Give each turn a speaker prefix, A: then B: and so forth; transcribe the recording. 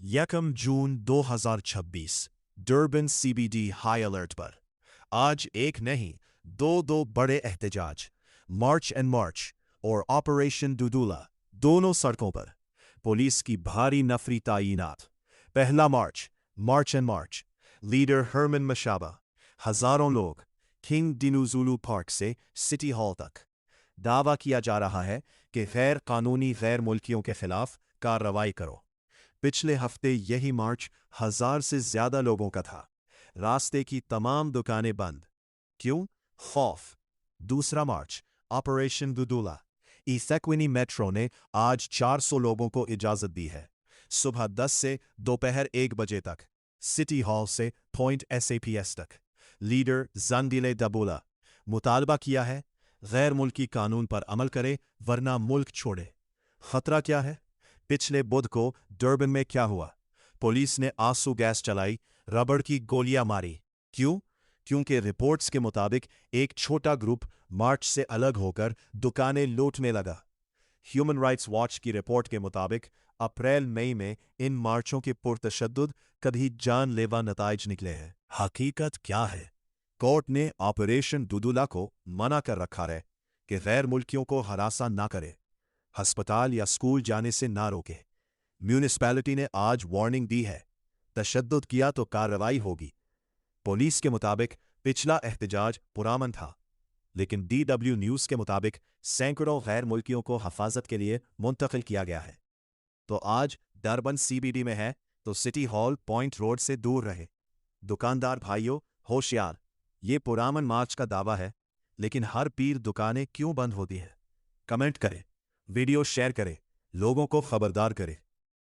A: यकम जून 2026 Durban CBD high alert पर। आज एक नहीं दो बड़े एहतजाज, मार्च एंड मार्च और ऑपरेशन डुडूला, दोनों सड़कों पर पुलिस की भारी नफरी तैनात। पहला मार्च एंड मार्च, लीडर हरमन मशाबा, हजारों लोग किंग दिनुजुलू पार्क से सिटी हॉल तक। दावा किया जा रहा है कि गैर कानूनी गैर मुल्कियों के खिलाफ कार्रवाई करो। पिछले हफ्ते यही मार्च 1000 से ज्यादा लोगों का था। रास्ते की तमाम दुकानें बंद। क्यों? खौफ। दूसरा मार्च, ऑपरेशन दुदुला। ईसेक्विनी मेट्रो ने आज 400 लोगों को इजाजत दी है, सुबह 10 से दोपहर 1 बजे तक, सिटी हॉल से पॉइंट एसएपीएस तक। लीडर जंदिले डबुला मुतालबा किया है, गैर मुल्की कानून पर अमल करे वरना मुल्क छोड़े। खतरा क्या है? पिछले बुध को डर्बन में क्या हुआ? पुलिस ने आंसू गैस चलाई, रबड़ की गोलियां मारी। क्यों? क्योंकि रिपोर्ट्स के मुताबिक एक छोटा ग्रुप मार्च से अलग होकर दुकानें लूटने लगा। ह्यूमन राइट्स वॉच की रिपोर्ट के मुताबिक अप्रैल मई में इन मार्चों के पुरतशद्दुद कभी जानलेवा नताइज निकले हैं। हकीकत क्या है? कोर्ट ने ऑपरेशन दुदुला को मना कर रखा है कि गैर मुल्कियों को हरासा ना करे, अस्पताल या स्कूल जाने से ना रोके। म्यूनिसिपैलिटी ने आज वार्निंग दी है, तशद्दुद किया तो कार्रवाई होगी। पुलिस के मुताबिक पिछला एहतजाज पुरअमन था, लेकिन DW न्यूज के मुताबिक सैकड़ों गैर मुल्कियों को हिफाजत के लिए मुंतकिल किया गया है। तो आज डरबन CBD में है तो सिटी हॉल पॉइंट रोड से दूर रहे। दुकानदार भाइयों होशियार, ये पुरअमन मार्च का दावा है, लेकिन हर पीर दुकानें क्यों बंद होती है? कमेंट करें, वीडियो शेयर करें, लोगों को खबरदार करें।